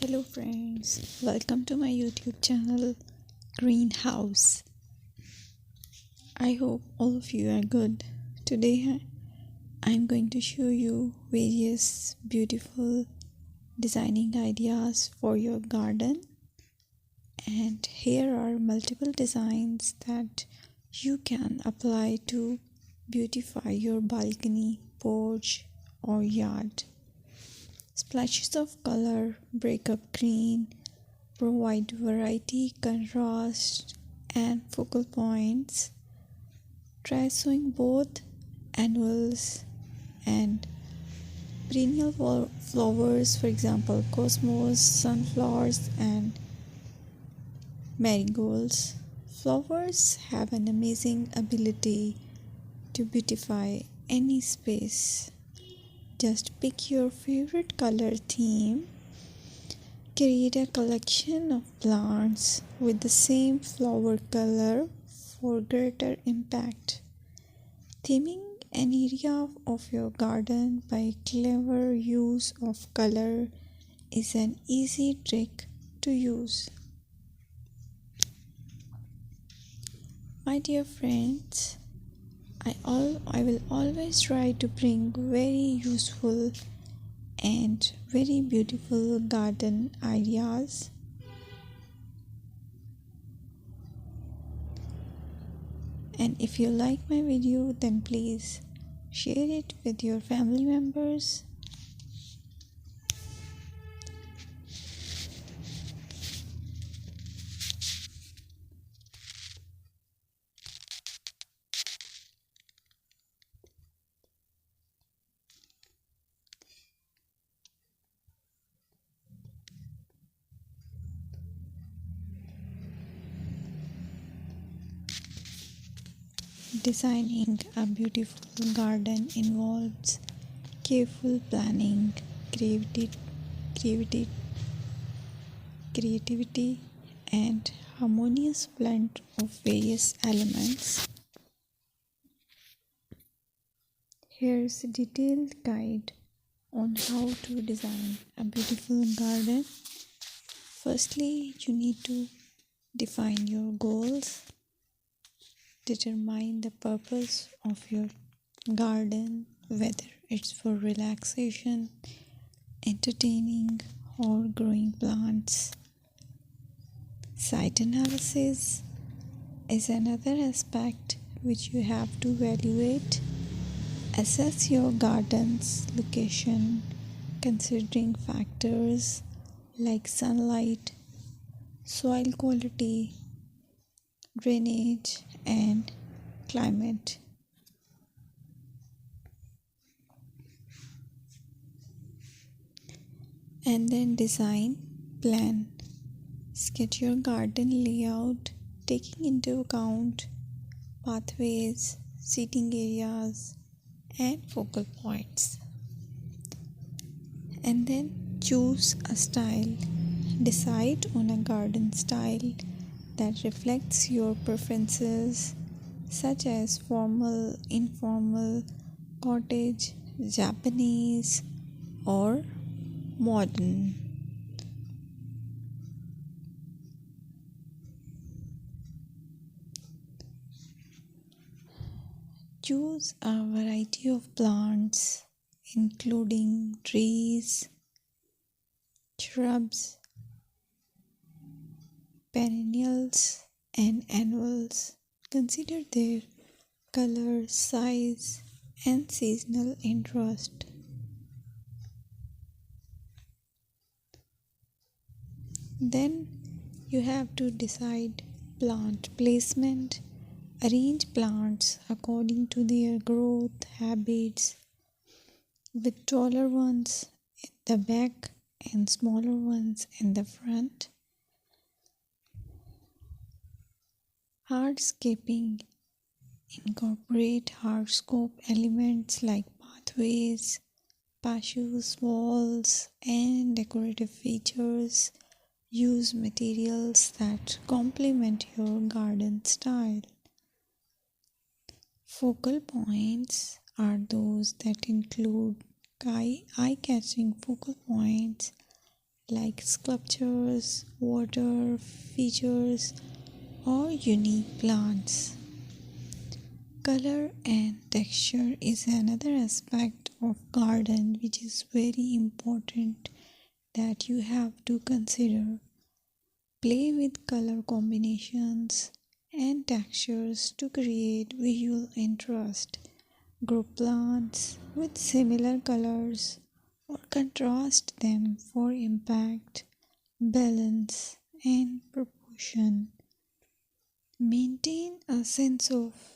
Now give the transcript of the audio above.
Hello friends, welcome to my YouTube channel Greenhouse. I hope all of you are good. Today I'm going to show you various beautiful designing ideas for your garden, and here are multiple designs that you can apply to beautify your balcony, porch or yard. Splashes of color break up green, provide variety, contrast, and focal points. Try sowing both annuals and perennial flowers, for example, cosmos, sunflowers, and marigolds. Flowers have an amazing ability to beautify any space. Just pick your favorite color theme. Create a collection of plants with the same flower color for greater impact. Theming an area of your garden by clever use of color is an easy trick to use. My dear friends, I will always try to bring very useful and very beautiful garden ideas. And if you like my video, then please share it with your family members. Designing a beautiful garden involves careful planning, creativity, creativity, and harmonious blend of various elements. Here's a detailed guide on how to design a beautiful garden. Firstly, you need to define your goals. Determine the purpose of your garden, whether it's for relaxation, entertaining, or growing plants. Site analysis is another aspect which you have to evaluate. Assess your garden's location, considering factors like sunlight, soil quality, drainage, and climate. And then design plan. Sketch your garden layout, taking into account pathways, seating areas, and focal points. And then choose a style. Decide on a garden style that reflects your preferences, such as formal, informal, cottage, Japanese, or modern. Choose a variety of plants, including trees, shrubs, perennials, and annuals. Consider their color, size, and seasonal interest. Then you have to decide plant placement. Arrange plants according to their growth habits, with taller ones in the back and smaller ones in the front. Hardscaping. Incorporate hardscape elements like pathways, patios, walls, and decorative features. Use materials that complement your garden style. Focal points are those that include eye-catching focal points like sculptures, water features, or unique plants. Color and texture is another aspect of garden which is very important that you have to consider. Play with color combinations and textures to create visual interest. Group plants with similar colors or contrast them for impact, balance, and proportion. Maintain a sense of